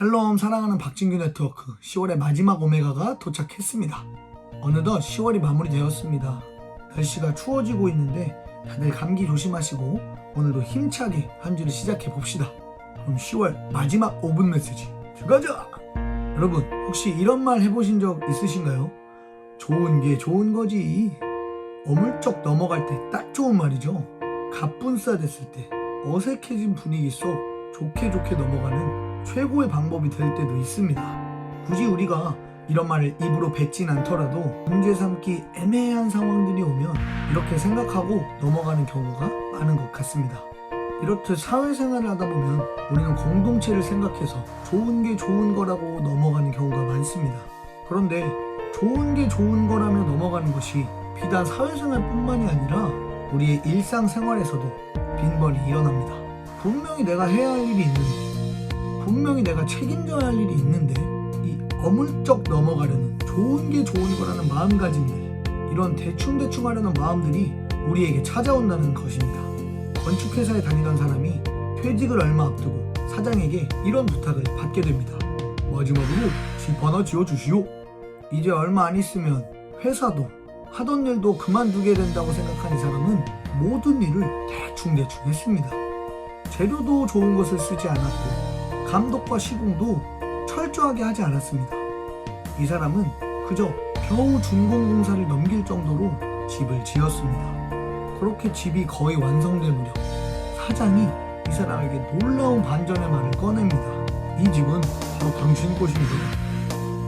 샬롬 사랑하는 박진규 네트워크 10월의 마지막 오메가가 도착했습니다. 어느덧 10월이 마무리되었습니다. 날씨가 추워지고 있는데 다들 감기 조심하시고 오늘도 힘차게 한 주를 시작해 봅시다. 그럼 10월 마지막 5분 메시지 들어가자! 여러분 혹시 이런 말 해보신 적 있으신가요? 좋은 게 좋은 거지. 어물쩍 넘어갈 때 딱 좋은 말이죠. 갑분싸 됐을 때 어색해진 분위기 속 좋게 넘어가는 최고의 방법이 될 때도 있습니다. 굳이 우리가 이런 말을 입으로 뱉진 않더라도 문제 삼기 애매한 상황들이 오면 이렇게 생각하고 넘어가는 경우가 많은 것 같습니다. 이렇듯 사회생활을 하다 보면 우리는 공동체를 생각해서 좋은 게 좋은 거라고 넘어가는 경우가 많습니다. 그런데 좋은 게 좋은 거라며 넘어가는 것이 비단 사회생활뿐만이 아니라 우리의 일상생활에서도 빈번히 일어납니다. 분명히 내가 해야 할 일이 있는데, 분명히 내가 책임져야 할 일이 있는데 이 어물쩍 넘어가려는 좋은 게 좋은 거라는 마음가짐들, 이런 대충 하려는 마음들이 우리에게 찾아온다는 것입니다. 건축회사에 다니던 사람이 퇴직을 얼마 앞두고 사장에게 이런 부탁을 받게 됩니다. 마지막으로 집 하나 지어주시오. 이제 얼마 안 있으면 회사도 하던 일도 그만두게 된다고 생각한 이 사람은 모든 일을 대충 했습니다. 재료도 좋은 것을 쓰지 않았고 감독과 시공도 철저하게 하지 않았습니다. 이 사람은 그저 겨우 준공공사를 넘길 정도로 집을 지었습니다. 그렇게 집이 거의 완성될 무렵 사장이 이 사람에게 놀라운 반전의 말을 꺼냅니다. 이 집은 바로 당신 것입니다.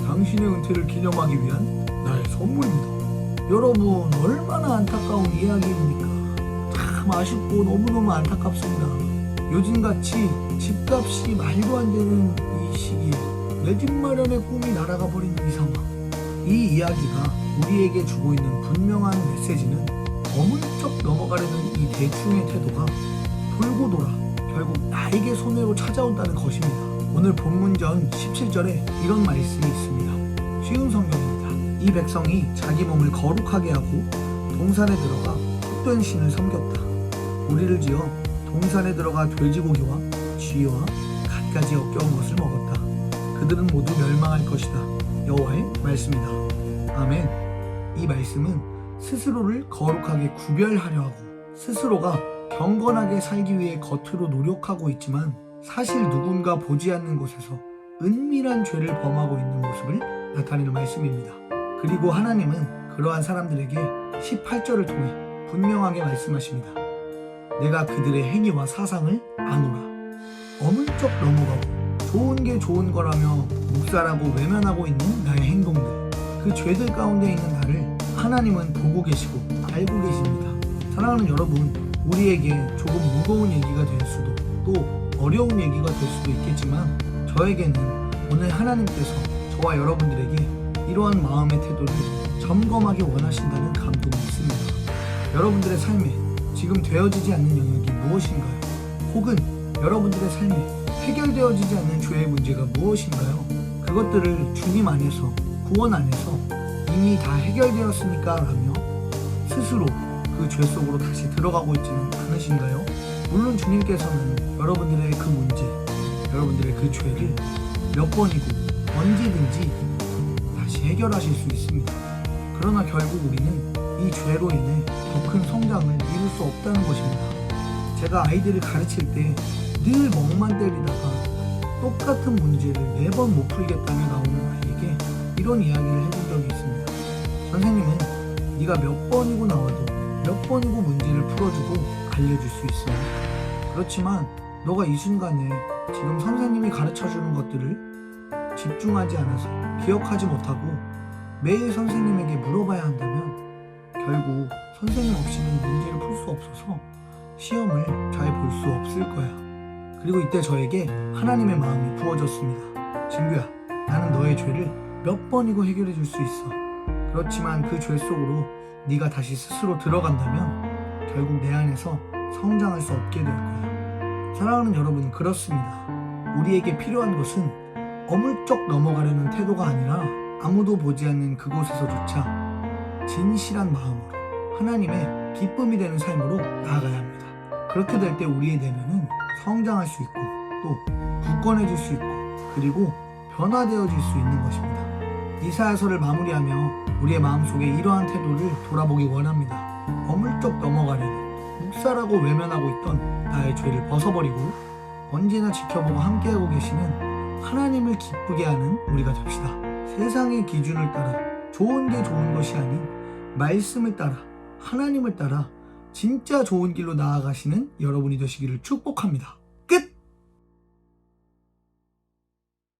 당신의 은퇴를 기념하기 위한 나의 선물입니다. 여러분, 얼마나 안타까운 이야기입니까? 참 아쉽고 너무너무 안타깝습니다. 요즘같이 집값이 말도 안 되는 이 시기에 내 집 마련의 꿈이 날아가 버린 이 상황, 이 이야기가 우리에게 주고 있는 분명한 메시지는 어물쩍 넘어가려는 이 대충의 태도가 돌고 돌아 결국 나에게 손해로 찾아온다는 것입니다. 오늘 본문전 17절에 이런 말씀이 있습니다. 쉬운 성경입니다. 이 백성이 자기 몸을 거룩하게 하고 동산에 들어가 헛된 신을 섬겼다. 우리를 지어 동산에 들어가 돼지고기와 쥐와 갖가지 역겨운 것을 먹었다. 그들은 모두 멸망할 것이다. 여호와의 말씀이다. 아멘. 이 말씀은 스스로를 거룩하게 구별하려 하고 스스로가 경건하게 살기 위해 겉으로 노력하고 있지만 사실 누군가 보지 않는 곳에서 은밀한 죄를 범하고 있는 모습을 나타내는 말씀입니다. 그리고 하나님은 그러한 사람들에게 18절을 통해 분명하게 말씀하십니다. 내가 그들의 행위와 사상을 아노라. 어물쩍 넘어가고 좋은 게 좋은 거라며 묵살하고 외면하고 있는 나의 행동들, 그 죄들 가운데 있는 나를 하나님은 보고 계시고 알고 계십니다. 사랑하는 여러분, 우리에게 조금 무거운 얘기가 될 수도 또 어려운 얘기가 될 수도 있겠지만 저에게는 오늘 하나님께서 저와 여러분들에게 이러한 마음의 태도를 점검하기 원하신다는 감동이 있습니다. 여러분들의 삶에 지금 되어지지 않는 영역이 무엇인가요? 혹은 여러분들의 삶에 해결되어지지 않는 죄의 문제가 무엇인가요? 그것들을 주님 안에서, 구원 안에서 이미 다 해결되었으니까 라며 스스로 그 죄 속으로 다시 들어가고 있지는 않으신가요? 물론 주님께서는 여러분들의 그 문제, 여러분들의 그 죄를 몇 번이고 언제든지 다시 해결하실 수 있습니다. 그러나 결국 우리는 이 죄로 인해 더 큰 성장을 이룰 수 없다는 것입니다. 제가 아이들을 가르칠 때 늘 멍만 때리다가 똑같은 문제를 매번 못 풀겠다며 나오는 아이에게 이런 이야기를 해준 적이 있습니다. 선생님은 네가 몇 번이고 나와도 몇 번이고 문제를 풀어주고 알려줄 수 있어. 그렇지만 너가 이 순간에 지금 선생님이 가르쳐주는 것들을 집중하지 않아서 기억하지 못하고 매일 선생님에게 물어봐야 한다면 결국 선생님 없이는 문제를 풀 수 없어서 시험을 잘 볼 수 없을 거야. 그리고 이때 저에게 하나님의 마음이 부어졌습니다. 진규야, 나는 너의 죄를 몇 번이고 해결해 줄 수 있어. 그렇지만 그 죄 속으로 네가 다시 스스로 들어간다면 결국 내 안에서 성장할 수 없게 될 거야. 사랑하는 여러분, 그렇습니다. 우리에게 필요한 것은 어물쩍 넘어가려는 태도가 아니라 아무도 보지 않는 그곳에서조차 진실한 마음으로 하나님의 기쁨이 되는 삶으로 나아가야 합니다. 그렇게 될 때 우리의 내면은 성장할 수 있고 또 굳건해질 수 있고 그리고 변화되어질 수 있는 것입니다. 이사야서를 마무리하며 우리의 마음속에 이러한 태도를 돌아보기 원합니다. 어물쩍 넘어가려는 묵살하고 외면하고 있던 나의 죄를 벗어버리고 언제나 지켜보고 함께하고 계시는 하나님을 기쁘게 하는 우리가 됩시다. 세상의 기준을 따라 좋은 게 좋은 것이 아닌 말씀을 따라 하나님을 따라 진짜 좋은 길로 나아가시는 여러분이 되시기를 축복합니다.